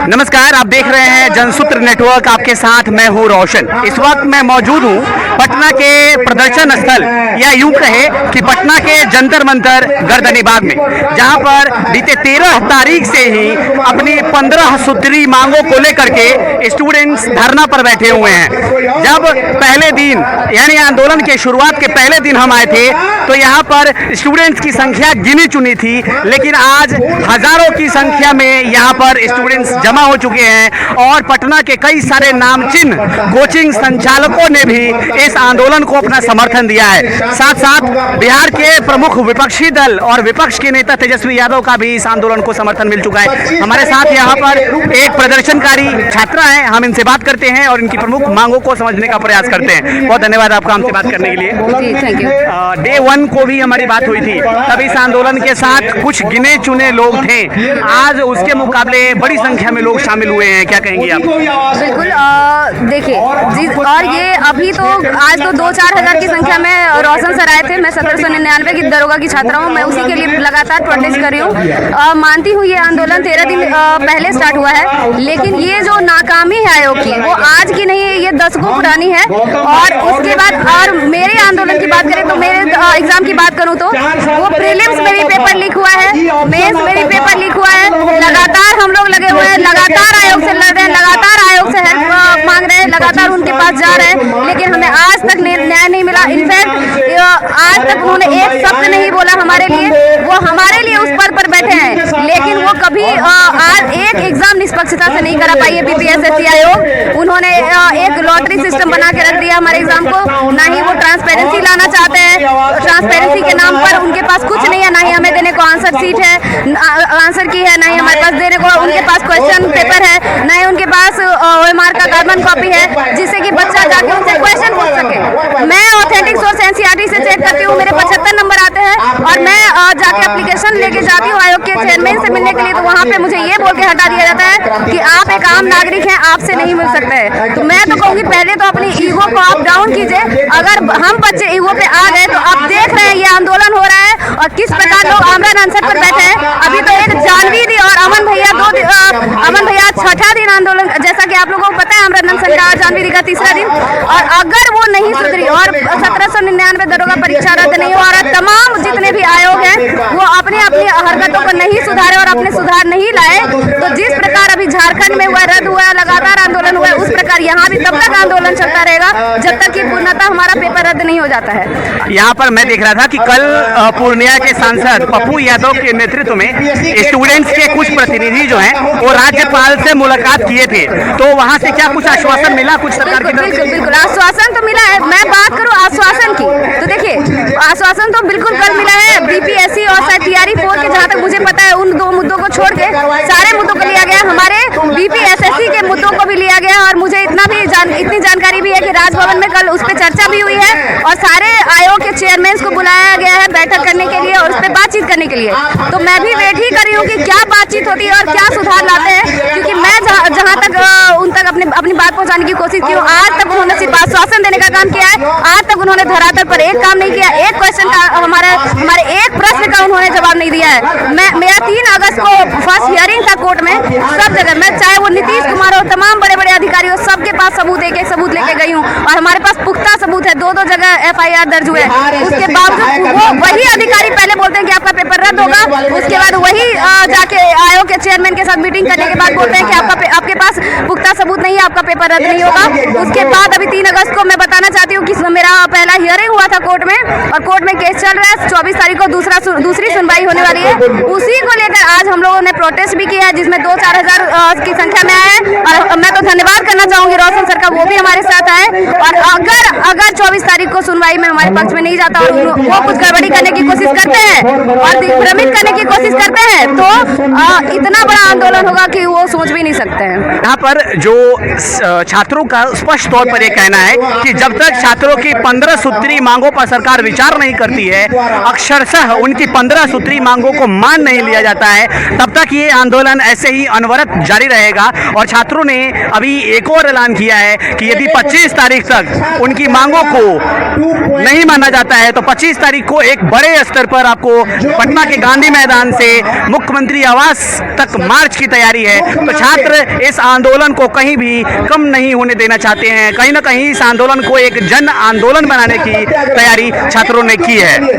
नमस्कार, आप देख रहे हैं जनसूत्र नेटवर्क। आपके साथ मैं हूं रोशन। इस वक्त मैं मौजूद हूं पटना के प्रदर्शन स्थल, या यूं कहे कि पटना के जंतर मंतर गर्दनी बाग में, जहां पर बीते 13 तारीख से ही अपनी 15 सूत्री मांगों को लेकर के स्टूडेंट्स धरना पर बैठे हुए हैं। जब पहले दिन यानी आंदोलन के शुरुआत के पहले दिन हम आए थे तो यहाँ पर स्टूडेंट्स की संख्या गिनी चुनी थी, लेकिन आज हजारों की संख्या में यहाँ पर स्टूडेंट्स जमा हो चुके हैं और पटना के कई सारे नामचीन कोचिंग संचालकों ने भी इस आंदोलन को अपना समर्थन दिया है। साथ साथ बिहार के प्रमुख विपक्षी दल और विपक्ष के नेता तेजस्वी यादव का भी इस आंदोलन को समर्थन मिल चुका है। हमारे साथ यहाँ पर एक प्रदर्शनकारी छात्रा है, हम इनसे बात करते हैं और इनकी प्रमुख मांगों को समझने का प्रयास करते हैं। बहुत धन्यवाद आपका हमसे बात करने के लिए। Thank you. डे 1 को भी हमारी बात हुई थी, तब इस आंदोलन के साथ कुछ गिने चुने लोग थे। आज उसके मुकाबले बड़ी संख्या में लोग शामिल हुए हैं, क्या कहेंगी आप? बिल्कुल, देखिए जी, और ये अभी तो आज तो 2-4 हज़ार की संख्या में रोशन सर आए थे। मैं 1799 की दरोगा की छात्रा हूँ। मैं उसी के लिए लगातार प्रोटेस्ट कर रही हूँ। मानती हूँ ये आंदोलन 13 दिन पहले स्टार्ट हुआ है, लेकिन ये जो नाकामी है आयोग की, वो आज की नहीं है, ये दशकों पुरानी है। और उसके बाद और मेरे आंदोलन की बात करें तो मेरे एग्जाम की बात करूँ तो वो प्रीलिम्स में भी पेपर लीक हुआ है, मेंस में भी पेपर लीक हुआ है। लगातार हम लोग लगे हुए हैं, लगातार आयोग से लड़ रहे हैं, लगातार आयोग से हेल्प मांग रहे हैं, लगातार उनके पास जा रहे हैं, लेकिन हमें आज तक न्याय नहीं मिला। इनफैक्ट आज तक उन्होंने एक शब्द नहीं बोला हमारे लिए। वो हमारे लिए उस पद पर बैठे हैं, लेकिन वो कभी आज एक एग्जाम निष्पक्षता से नहीं करा पाई है बीपीएससी आयोग। उन्होंने एक लॉटरी सिस्टम बना के रख दिया हमारे एग्जाम को। ना ही वो ट्रांसपेरेंसी लाना चाहते हैं, ट्रांसपेरेंसी के नाम पर उनके पास कुछ नहीं है। ना ही हमें देने को आंसर सीट है, आंसर की है, ना ही हमारे पास देने को उनके पास क्वेश्चन पेपर है, ना ही उनके पास ओएमआर का कार्बन कॉपी है, जिससे कि बच्चा जाके उनसे क्वेश्चन पूछ सके। मैं ऑथेंटिक सोर्स एनसीईआरटी से चेक करती हूँ, मेरे 75 नंबर आते हैं और मैं जाके एप्लीकेशन लेके जाती हूँ आयोग के चेयरमैन से मिलने के लिए, तो वहाँ पे मुझे ये बोल के हटा दिया जाता है कि आप एक आम नागरिक हैं, आपसे नहीं मिल सकते हैं। तो मैं तो कहूँगी पहले तो अपनी ईगो को आप डाउन कीजिए। अगर हम बच्चे ईगो पे आ गए तो आप देख रहे हैं ये आंदोलन हो रहा है और किस प्रकार लोग आमरण अनशन पर बैठे हैं। अभी तो एक जानवी दी और अमन भैया अमन भैया 6ठा दिन आंदोलन, जैसा कि आप लोगों को पता है आमरण अनशन का, जानवी दी का 3रा दिन। और अगर वो नहीं सुधरी और 1799 दरोगा परीक्षा रद्द नहीं हुआ और तमाम जितने भी आयोग हैं वो अपनी हरकतों को नहीं सुधारे और अपने सुधार नहीं लाए, तो जिस प्रकार अभी झारखंड में हुआ, रद्द हुआ, लगातार आंदोलन हुआ, उस प्रकार यहाँ भी तब तक आंदोलन चलता रहेगा जब तक कि पूर्णतः हमारा पेपर रद्द नहीं हो जाता है। यहाँ पर मैं देख रहा था कि कल पूर्णिया के सांसद पप्पू यादव के नेतृत्व में स्टूडेंट्स के कुछ प्रतिनिधि जो हैं वो राज्यपाल से मुलाकात किए थे, तो वहाँ से क्या कुछ आश्वासन मिला कुछ सरकार की तरफ? बिल्कुल आश्वासन तो मिला है। मैं बात करूँ आश्वासन की, तो देखिए आश्वासन तो बिल्कुल कल मिला है। बीपीएससी और शायद तैयारी 4 के, जहाँ तक मुझे पता है, उन 2 मुद्दों को छोड़ के सारे मुद्दों को लिया गया। हमारे बीपीएसएससी के मुद्दों को भी लिया गया और मुझे इतनी जानकारी भी है कि राजभवन में कल उस पर चर्चा भी हुई है और सारे आयोग के चेयरमैन को बुलाया गया है बैठक करने के लिए और उस पर बातचीत करने के लिए। तो मैं भी वेट ही कर रही हूँ कि क्या बातचीत होती है और क्या सुधार लाते हैं, क्योंकि मैं जहाँ तक उन तक अपनी बात पहुँचाने की कोशिश की हूँ। आज तक उन्होंने सिर्फ आश्वासन देने का काम किया है। आज तक उन्होंने धरातल पर एक काम नहीं किया। एक क्वेश्चन का हमारे एक प्रश्न का उन्होंने जवाब नहीं दिया है। मेरा 3 अगस्त को फर्स्ट हियरिंग था कोर्ट में, सब जगह मैं, चाहे वो नीतीश कुमार हो, तमाम बड़े बड़े अधिकारी हो, सबके पास सबूत, एक सबूत लेके गई हूँ और हमारे पास पुख्ता सबूत है। 2 जगह FIR दर्ज हुए। उसके बावजूद वो वही अधिकारी पहले बोलते हैं कि आपका पेपर रद्द होगा, उसके बाद वही जाके आयोग के चेयरमैन के साथ मीटिंग करने के बाद बोलते हैं कि आपके पास पुख्ता सबूत नहीं है, आपका पेपर रद्द नहीं होगा। उसके बाद अभी 3 अगस्त को मैं बताना चाहती हूँ कि मेरा पहला हियरिंग हुआ था कोर्ट में और कोर्ट में केस चल रहा है। 24 तारीख को दूसरी सुनवाई होने वाली है। उसी को लेकर आज हम लोगों ने प्रोटेस्ट भी किया है, जिसमें 2-4 हज़ार की संख्या में आए हैं। और मैं तो धन्यवाद करना चाहूंगी रोशन सर का, वो भी हमारे साथ आए। और अगर 24 तारीख को सुनवाई में हमारे पक्ष में नहीं जाता और वो कुछ गड़बड़ी करने की कोशिश करते हैं और दिग्भ्रमित करने की कोशिश करते हैं, तो इतना बड़ा आंदोलन होगा कि वो सोच भी नहीं सकते हैं। यहाँ पर जो छात्रों का स्पष्ट तौर पर यह कहना है कि जब तक छात्रों की 15 सूत्री मांगों पर सरकार विचार नहीं करती है, अक्षरशः उनकी 15 सूत्री मांगों को मान नहीं लिया जाता है, तब तक ये आंदोलन ऐसे ही अनवरत जारी रहेगा। और छात्रों ने अभी एक और ऐलान किया है कि यदि 25 तारीख तक उनकी मांगों को नहीं माना जाता है तो 25 तारीख को एक बड़े स्तर पर आपको पटना पटना के गांधी मैदान से मुख्यमंत्री आवास तक मार्च की तैयारी है। तो छात्र इस आंदोलन को कहीं भी कम नहीं होने देना चाहते हैं। कहीं ना कहीं इस आंदोलन को एक जन आंदोलन बनाने की तैयारी छात्रों ने की है।